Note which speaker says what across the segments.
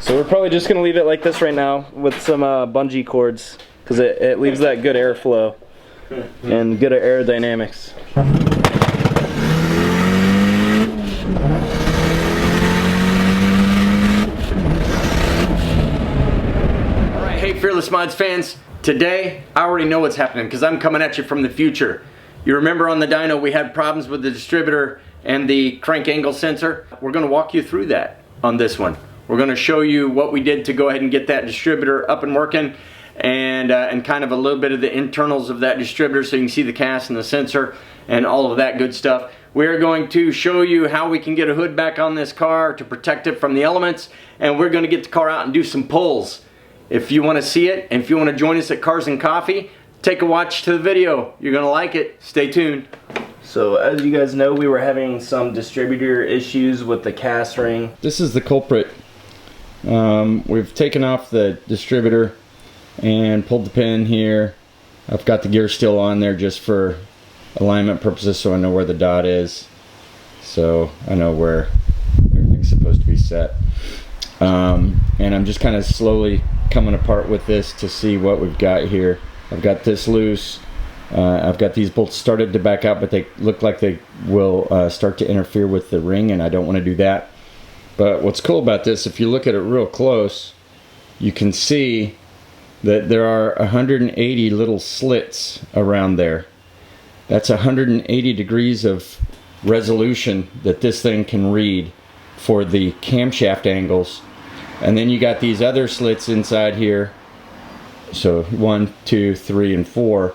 Speaker 1: So we're probably just gonna leave it like this right now with some bungee cords, because it leaves that good airflow and good aerodynamics.
Speaker 2: Alright, hey Fearless Mods fans, today I already know what's happening because I'm coming at you from the future. You remember on the dyno we had problems with the distributor and the crank angle sensor? We're going to walk you through that on this one. We're going to show you what we did to go ahead and get that distributor up and working, and kind of a little bit of the internals of that distributor so you can see the CAS and the sensor and all of that good stuff. We're going to show you how we can get a hood back on this car to protect it from the elements, and we're going to get the car out and do some pulls. If you want to see it, and if you want to join us at Cars and Coffee, take a watch to the video. You're going to like it. Stay tuned.
Speaker 1: So as you guys know, we were having some distributor issues with the CAS ring.
Speaker 3: This is the culprit. We've taken off the distributor and pulled the pin here. I've got the gear still on there just for alignment purposes, so I know where the dot is, so I know where everything's supposed to be set. And I'm just kind of slowly coming apart with this to see what we've got here. I've got this loose. I've got these bolts started to back out, but they look like they will start to interfere with the ring, and I don't want to do that. But what's cool about this, if you look at it real close, you can see that there are 180 little slits around there. That's 180 degrees of resolution that this thing can read for the camshaft angles. And then you got these other slits inside here. So 1, 2, 3, and 4.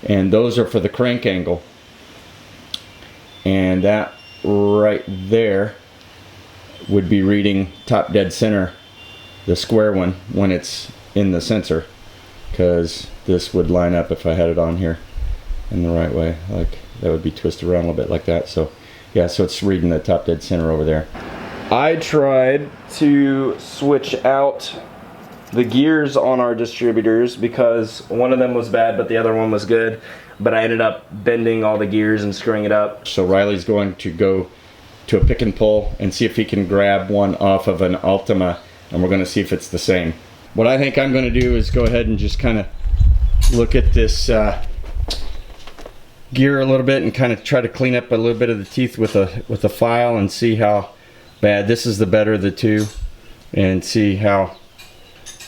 Speaker 3: And those are for the crank angle. And that right there would be reading top dead center, the square one, when it's in the sensor, because this would line up if I had it on here in the right way. Like that would be twisted around a little bit like that. So yeah, so it's reading the top dead center over there.
Speaker 1: I tried to switch out the gears on our distributors because one of them was bad but the other one was good, but I ended up bending all the gears and screwing it up.
Speaker 3: So Riley's going to go to a pick and pull and see if he can grab one off of an Altima, and we're going to see if it's the same. What I think I'm going to do is go ahead and just kind of look at this gear a little bit and kind of try to clean up a little bit of the teeth with a file and see how bad. This is the better of the two, and see how,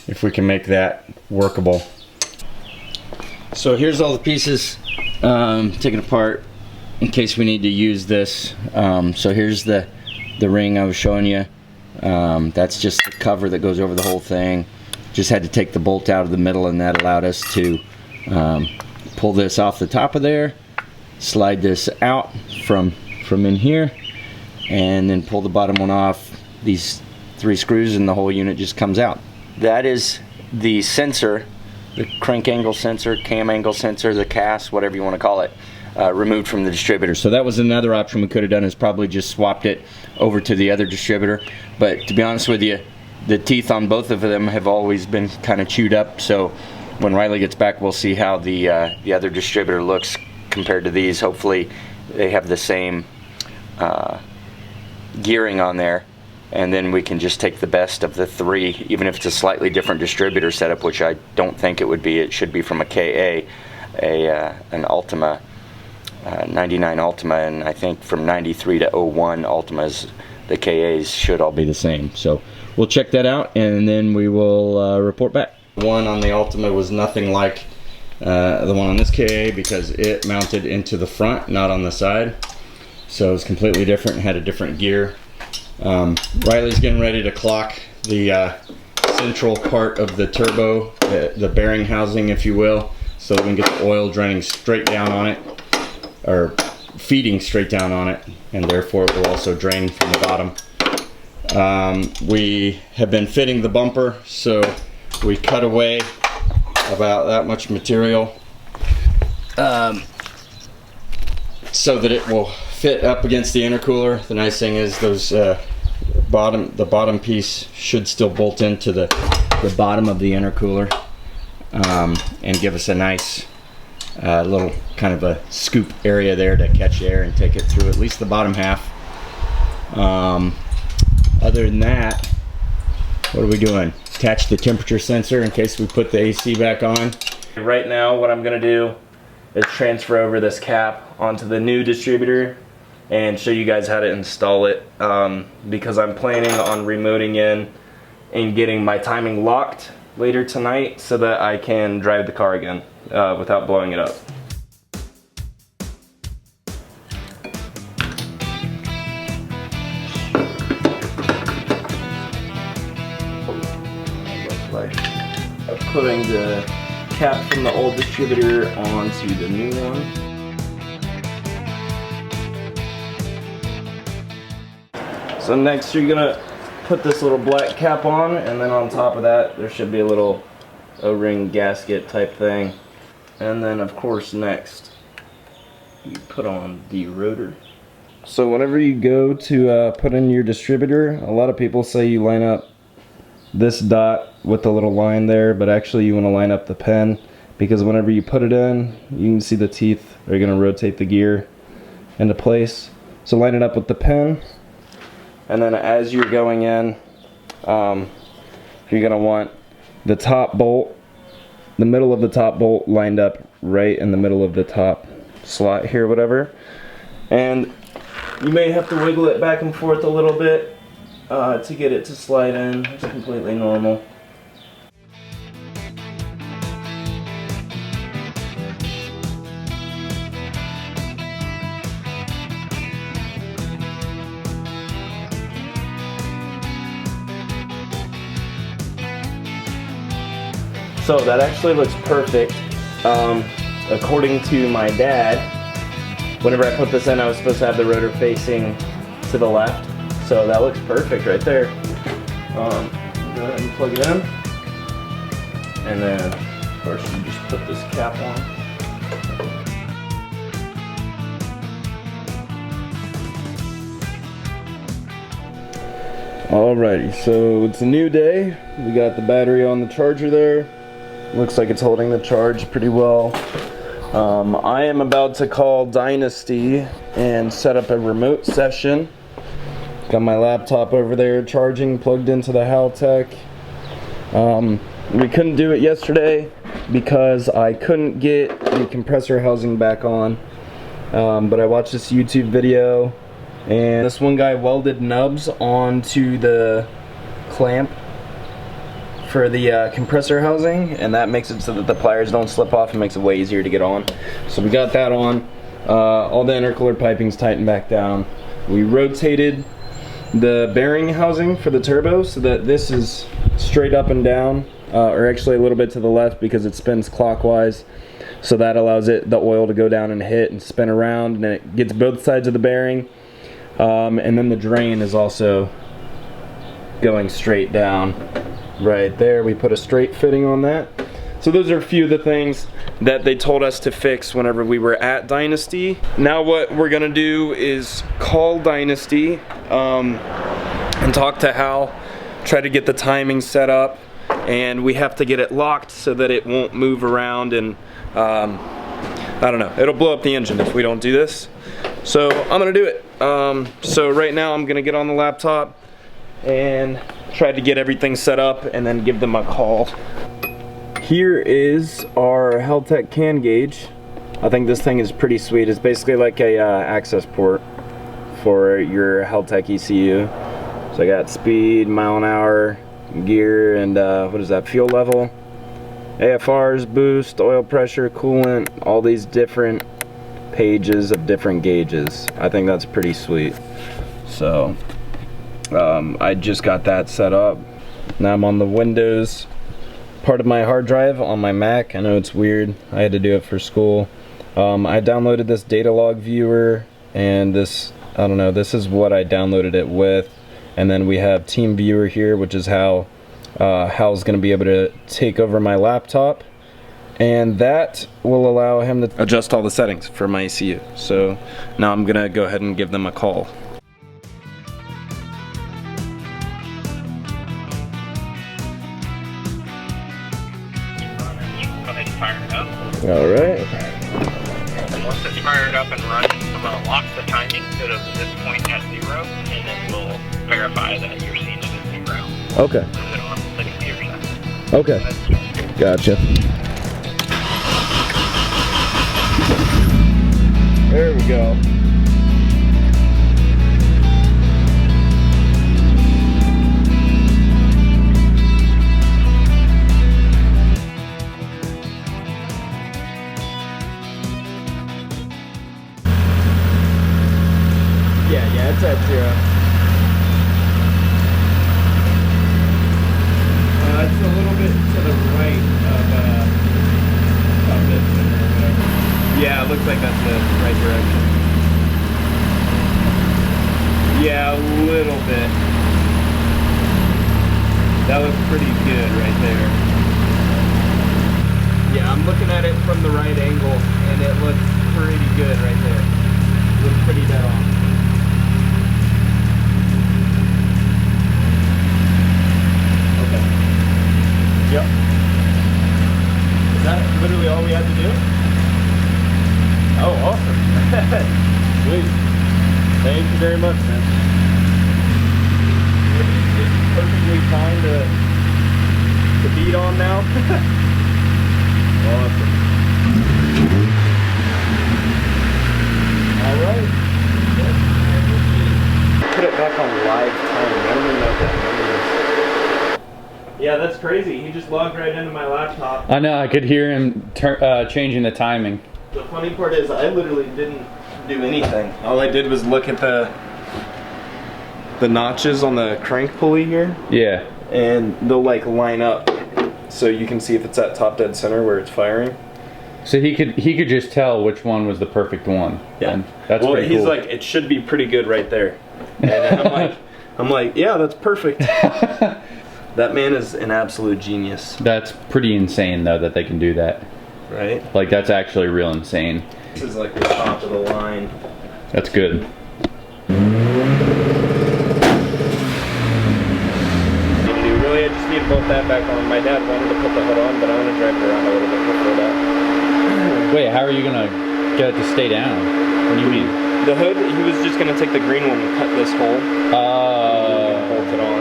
Speaker 3: if we can make that workable. So here's all the pieces taken apart in case we need to use this. So here's the ring I was showing you. That's just the cover that goes over the whole thing. Just had to take the bolt out of the middle, and that allowed us to pull this off the top of there, slide this out from in here, and then pull the bottom one off. These 3 screws and the whole unit just comes out. That is the sensor, the crank angle sensor, cam angle sensor, the CAS, whatever you want to call it, removed from the distributor. So that was another option we could have done, is probably just swapped it over to the other distributor. But to be honest with you, the teeth on both of them have always been kind of chewed up. So when Riley gets back, we'll see how the other distributor looks compared to these. Hopefully they have the same gearing on there, and then we can just take the best of the 3, even if it's a slightly different distributor setup, which I don't think it would be. It should be from a KA, an Altima, 99 Altima, and I think from 93 to 01 Altimas, the KAs should all be the same. So we'll check that out, and then we will report back. The one on the Altima was nothing like the one on this KA because it mounted into the front, not on the side. So it's completely different, had a different gear. Riley's getting ready to clock the central part of the turbo, the bearing housing, if you will, so that we can get the oil draining straight down on it, or feeding straight down on it, and therefore it will also drain from the bottom. We have been fitting the bumper, so we cut away about that much material so that it will fit up against the intercooler. The nice thing is those the bottom piece should still bolt into the bottom of the intercooler and give us a nice little kind of a scoop area there to catch air and take it through at least the bottom half. Other than that, What are we doing? Attach the temperature sensor in case we put the AC back on.
Speaker 1: Right now what I'm gonna do is transfer over this cap onto the new distributor and show you guys how to install it, because I'm planning on remoting in and getting my timing locked later tonight so that I can drive the car again without blowing it up. Of putting the cap from the old distributor onto the new one. So next you're gonna put this little black cap on, and then on top of that there should be a little O-ring gasket type thing. And then of course next you put on the rotor. So whenever you go to put in your distributor, a lot of people say you line up this dot with the little line there, but actually you want to line up the pin, because whenever you put it in, you can see the teeth are going to rotate the gear into place. So line it up with the pin, and then as you're going in, you're going to want the top bolt, the middle of the top bolt lined up right in the middle of the top slot here, whatever. And you may have to wiggle it back and forth a little bit to get it to slide in. It's completely normal. So that actually looks perfect. According to my dad, whenever I put this in, I was supposed to have the rotor facing to the left. So that looks perfect right there. Go ahead and plug it in. And then, of course, you just put this cap on. Alrighty, so it's a new day. We got the battery on the charger there. Looks like it's holding the charge pretty well. I am about to call Dynasty and set up a remote session. Got my laptop over there charging, plugged into the Haltech. We couldn't do it yesterday because I couldn't get the compressor housing back on. But I watched this YouTube video, and this one guy welded nubs onto the clamp for the compressor housing, and that makes it so that the pliers don't slip off and makes it way easier to get on. So we got that on. All the intercooler piping's tightened back down. We rotated the bearing housing for the turbo so that this is straight up and down, or actually a little bit to the left because it spins clockwise. So that allows the oil to go down and hit and spin around, and it gets both sides of the bearing. And then the drain is also going straight down right there. We put a straight fitting on that. So those are a few of the things that they told us to fix whenever we were at Dynasty. Now what we're gonna do is call Dynasty and talk to Hal, try to get the timing set up, and we have to get it locked so that it won't move around, and I don't know, it'll blow up the engine if we don't do this. So I'm gonna do it. So right now I'm gonna get on the laptop and try to get everything set up and then give them a call. Here is our Haltech CAN gauge. I think this thing is pretty sweet. It's basically like a access port for your Haltech ECU. So I got speed, mile an hour, gear, and what is that, fuel level, AFRs, boost, oil pressure, coolant, all these different pages of different gauges. I think that's pretty sweet. So I just got that set up. Now I'm on the Windows part of my hard drive on my Mac. I know it's weird. I had to do it for school. I downloaded this data log viewer, and this, I don't know, this is what I downloaded it with. And then we have Team Viewer here, which is how Hal's going to be able to take over my laptop, and that will allow him to adjust all the settings for my ECU. So now I'm going to go ahead and give them a call. Alright.
Speaker 4: Once it's fired up and running, I'm going to lock the timing so that this point at 0, and then we'll verify that you're seeing it at 0.
Speaker 1: Okay.
Speaker 4: So it'll
Speaker 1: Okay. Gotcha. There we go. Yeah, it's at 0. It's a little bit to the right of it. Yeah, it looks like that's the right direction. Yeah, a little bit. That looks pretty good right there. Yeah, I'm looking at it from the right angle, and it looks pretty good right there. It looks pretty dead on. Yep. Is that literally all we had to do? Oh, awesome. Sweet. Thank you very much, man. It's perfectly fine to beat on now. Awesome. Alright. Put it back on live time. I don't even know what that means. Yeah, that's crazy. He just logged right into my laptop.
Speaker 5: I know, I could hear him changing the timing.
Speaker 1: The funny part is I literally didn't do anything. All I did was look at the notches on the crank pulley here.
Speaker 5: Yeah.
Speaker 1: And they'll like line up so you can see if it's at top dead center where it's firing.
Speaker 5: So he could just tell which one was the perfect one.
Speaker 1: Yeah.
Speaker 5: And that's
Speaker 1: well,
Speaker 5: pretty
Speaker 1: he's
Speaker 5: cool.
Speaker 1: like, it should be pretty good right there. And I'm like, yeah, that's perfect. That man is an absolute genius.
Speaker 5: That's pretty insane though that they can do that.
Speaker 1: Right?
Speaker 5: Like that's actually real insane.
Speaker 1: This is like the top of the line.
Speaker 5: That's good.
Speaker 1: Really, I just need to bolt that back on. My dad wanted to put the hood on, but I want to drive it around a little bit before that.
Speaker 5: Wait, how are you gonna get it to stay down? What do you mean?
Speaker 1: The hood, he was just gonna take the green one and cut this hole. And bolt it on.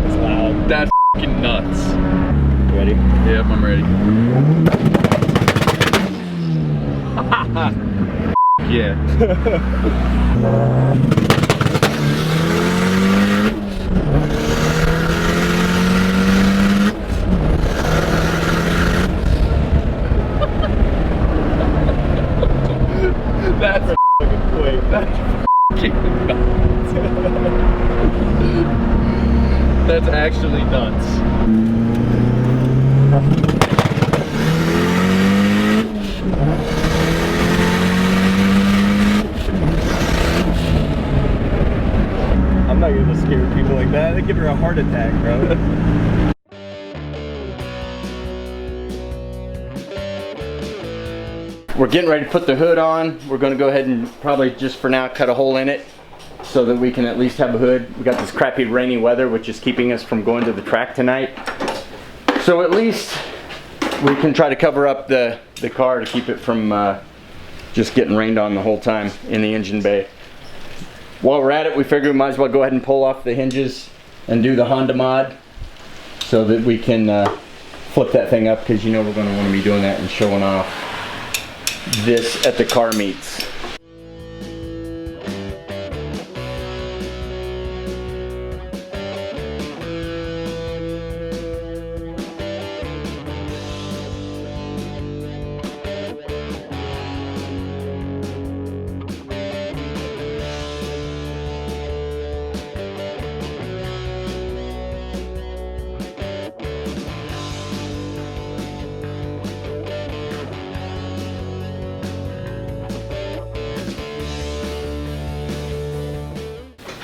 Speaker 1: It's loud.
Speaker 5: That's f***ing nuts.
Speaker 1: Ready?
Speaker 5: Yep, I'm ready. Yeah.
Speaker 1: That's fucking quick.
Speaker 5: That's f***ing nuts. That's actually nuts.
Speaker 1: I'm not gonna scare people like that. They give her a heart attack, bro.
Speaker 2: We're getting ready to put the hood on. We're gonna go ahead and probably just for now cut a hole in it so that we can at least have a hood. We got this crappy rainy weather which is keeping us from going to the track tonight. So at least we can try to cover up the car to keep it from just getting rained on the whole time in the engine bay. While we're at it, we figure we might as well go ahead and pull off the hinges and do the Honda mod so that we can flip that thing up, because you know we're going to want to be doing that and showing off this at the car meets.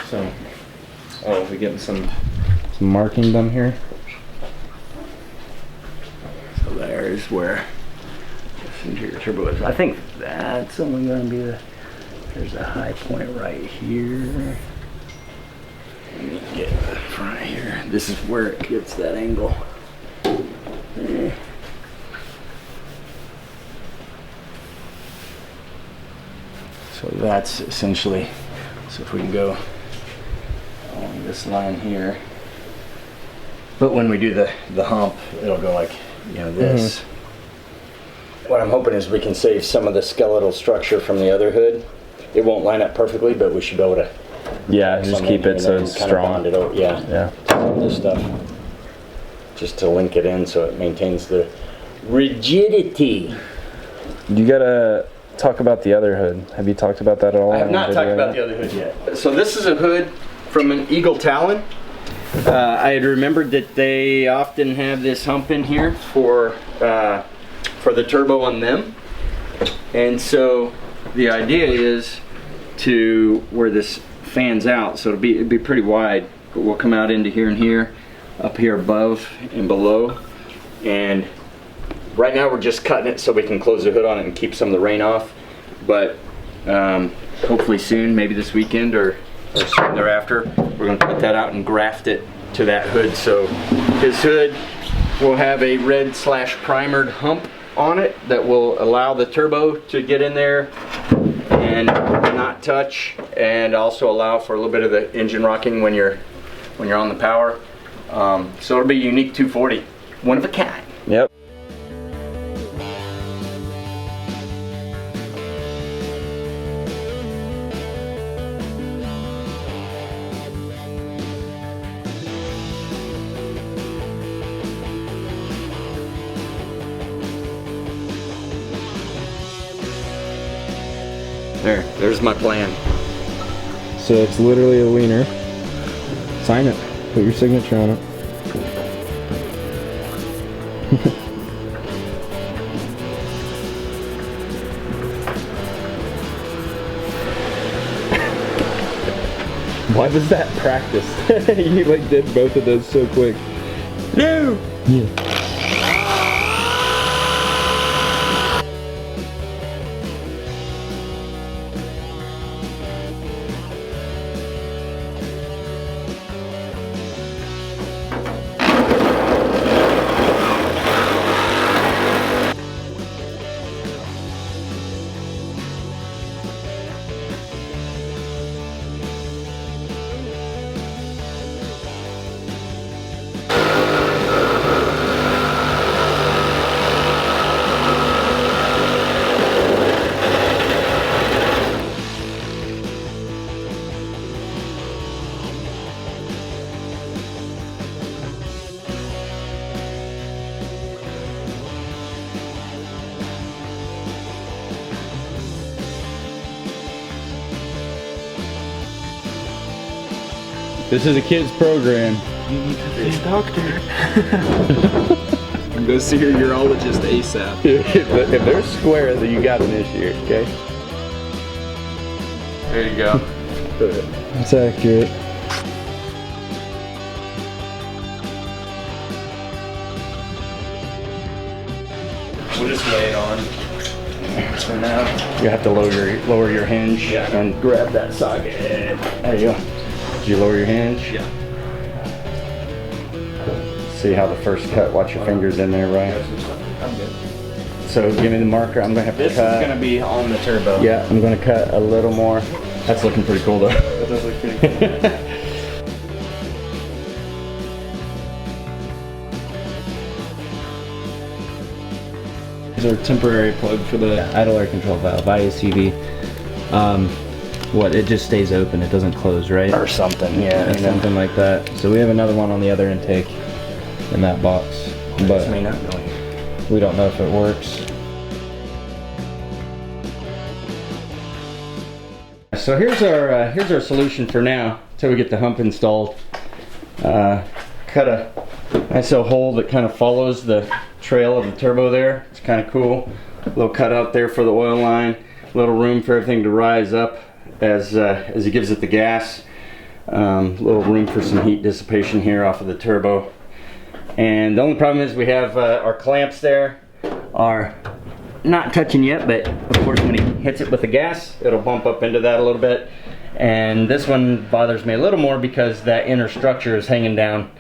Speaker 1: So, oh, we getting some marking done here.
Speaker 2: So there's where this interior turbo is. I think that's only going to be there's a high point right here. Let me get the front here. This is where it gets that angle. There. So that's essentially So if we can go along this line here. But when we do the hump, it'll go like, you know, this. What I'm hoping is we can save some of the skeletal structure from the other hood. It won't line up perfectly, but we should be able to.
Speaker 1: Yeah, just keep it so it's strong.
Speaker 2: Yeah. All this stuff. Just to link it in so it maintains the rigidity.
Speaker 1: You gotta talk about the other hood. Have you talked about that at all?
Speaker 2: I have not talked about the other hood yet. So this is a hood from an Eagle Talon. I had remembered that they often have this hump in here for the turbo on them. And so the idea is to where this fans out, so it'd be pretty wide, but we'll come out into here and here, up here above and below. And right now we're just cutting it so we can close the hood on it and keep some of the rain off. But hopefully soon, maybe this weekend or soon thereafter, we're going to cut that out and graft it to that hood. So his hood will have a red / primered hump on it that will allow the turbo to get in there and not touch, and also allow for a little bit of the engine rocking when you're on the power. So it'll be a unique 240, one of a kind.
Speaker 1: Yep.
Speaker 2: There's my plan.
Speaker 1: So it's literally a wiener. Sign it. Put your signature on it. Why was that practice? You like did both of those so quick.
Speaker 2: No!
Speaker 1: Yeah.
Speaker 3: This is a kid's program.
Speaker 1: You need to see a doctor. Go see your urologist ASAP.
Speaker 3: If they're square, then you got an issue, okay?
Speaker 2: There you go.
Speaker 1: That's accurate.
Speaker 2: We'll just lay it on. So now
Speaker 3: You have to lower your hinge and grab that socket. There you go. Did you lower your hinge?
Speaker 2: Yeah.
Speaker 3: See how the first cut, watch your fingers in there, right?
Speaker 2: I'm good.
Speaker 3: So give me the marker, I'm gonna have to
Speaker 2: This
Speaker 3: cut.
Speaker 2: is gonna be on the turbo.
Speaker 3: Yeah, I'm gonna cut a little more. That's looking pretty cool though.
Speaker 2: That does look pretty cool.
Speaker 1: These are temporary plug for the idle air control valve, IACV. What, it just stays open, it doesn't close, right?
Speaker 3: Or something, yeah.
Speaker 1: Something like that. So we have another one on the other intake in that box,
Speaker 2: This
Speaker 1: but
Speaker 2: may not go.
Speaker 1: we don't know if it works.
Speaker 3: So here's our solution for now until we get the hump installed. Cut a nice little hole that kind of follows the trail of the turbo there. It's kind of cool. A little cutout there for the oil line. A little room for everything to rise up as he gives it the gas. Little room for some heat dissipation here off of the turbo. And the only problem is we have our clamps there are not touching yet, but of course when he hits it with the gas, it'll bump up into that a little bit. And this one bothers me a little more because that inner structure is hanging down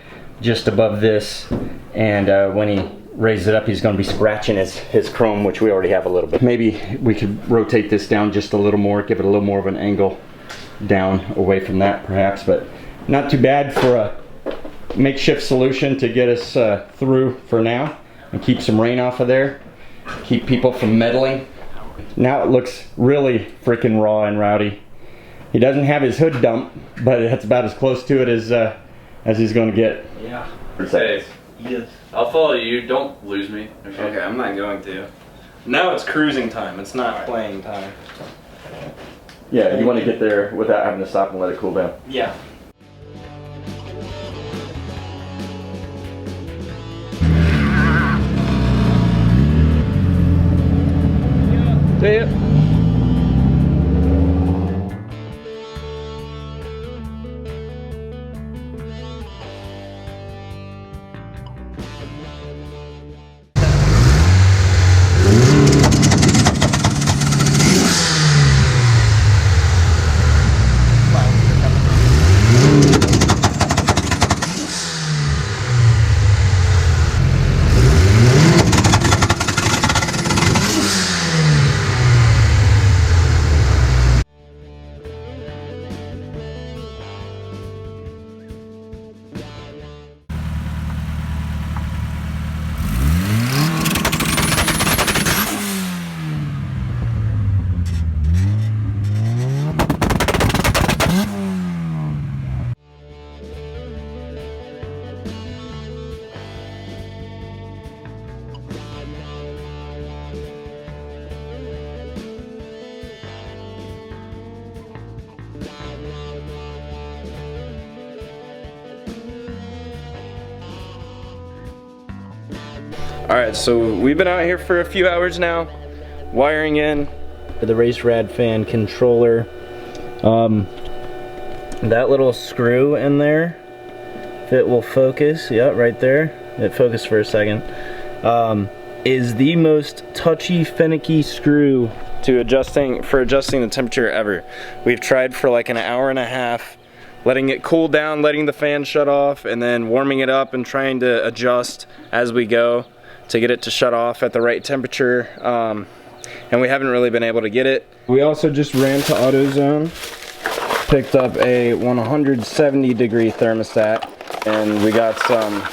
Speaker 3: just above this. And when he raises it up, he's going to be scratching his chrome, which we already have a little bit. Maybe we could rotate this down just a little more, give it a little more of an angle down away from that perhaps, but not too bad for a makeshift solution to get us through for now and keep some rain off of there, keep people from meddling. Now it looks really freaking raw and rowdy. He doesn't have his hood dump, but that's about as close to it as he's going to get.
Speaker 5: Yeah. Okay. Yes. I'll follow you. Don't lose me.
Speaker 1: Okay, I'm not going to. Now it's cruising time. It's not playing time.
Speaker 3: Yeah, you want to get there without having to stop and let it cool down.
Speaker 1: Yeah.
Speaker 5: See ya.
Speaker 1: Alright, so we've been out here for a few hours now, wiring in the Race Rad fan controller. That little screw in there, if it will focus, yeah, right there, it focused for a second, is the most touchy, finicky screw to adjusting the temperature ever. We've tried for like an hour and a half, letting it cool down, letting the fan shut off, and then warming it up and trying to adjust as we go to get it to shut off at the right temperature, and we haven't really been able to get it. We also just ran to AutoZone, picked up a 170 degree thermostat, and we got some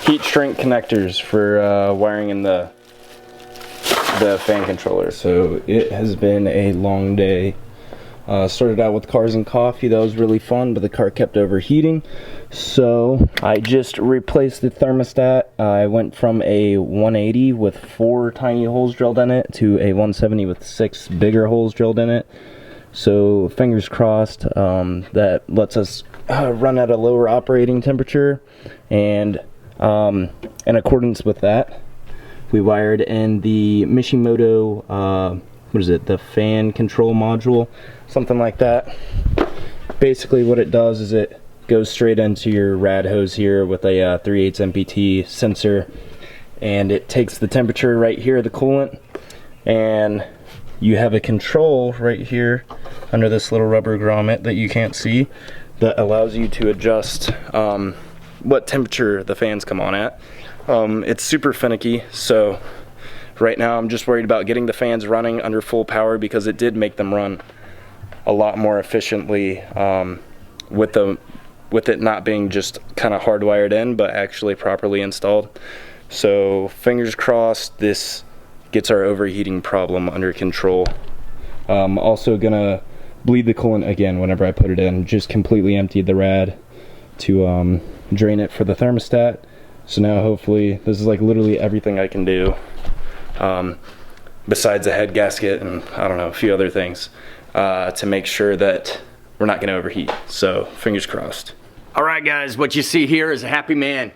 Speaker 1: heat shrink connectors for wiring in the fan controller. So it has been a long day. Started out with cars and coffee. That was really fun, but the car kept overheating. So I just replaced the thermostat. I went from a 180 with 4 tiny holes drilled in it to a 170 with 6 bigger holes drilled in it. So fingers crossed, that lets us run at a lower operating temperature. And in accordance with that, we wired in the Mishimoto, what is it, the fan control module, something like that. Basically what it does is it goes straight into your rad hose here with a 3/8 MPT sensor, and it takes the temperature right here of the coolant, and you have a control right here under this little rubber grommet that you can't see that allows you to adjust what temperature the fans come on at. It's super finicky, so right now I'm just worried about getting the fans running under full power, because it did make them run a lot more efficiently with it not being just kind of hardwired in, but actually properly installed. So fingers crossed this gets our overheating problem under control. Also gonna bleed the coolant again whenever I put it in. Just completely emptied the rad to drain it for the thermostat. So now hopefully this is like literally everything I can do, besides a head gasket and I don't know, a few other things, to make sure that we're not gonna overheat. So fingers crossed.
Speaker 2: All right, guys, what you see here is a happy man.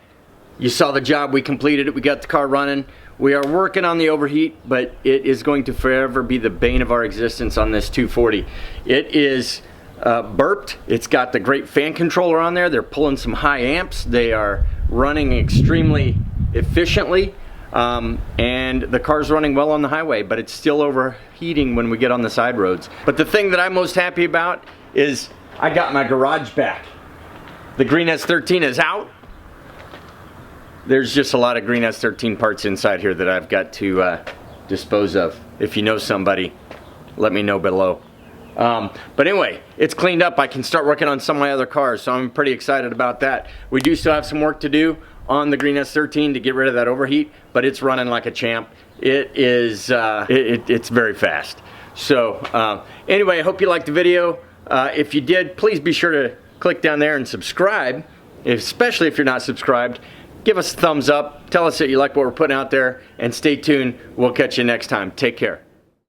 Speaker 2: You saw the job, we completed it, we got the car running. We are working on the overheat, but it is going to forever be the bane of our existence on this 240. It is burped. It's got the great fan controller on there. They're pulling some high amps. They are running extremely efficiently, and the car's running well on the highway, but it's still overheating when we get on the side roads. But the thing that I'm most happy about is I got my garage back. The Green S13 is out. There's just a lot of Green S13 parts inside here that I've got to dispose of. If you know somebody, let me know below. But anyway, it's cleaned up. I can start working on some of my other cars, so I'm pretty excited about that. We do still have some work to do on the Green S13 to get rid of that overheat, but it's running like a champ. It is, it's very fast. So anyway, I hope you liked the video. If you did, please be sure to click down there and subscribe, especially if you're not subscribed. Give us a thumbs up, tell us that you like what we're putting out there, and stay tuned. We'll catch you next time. Take care.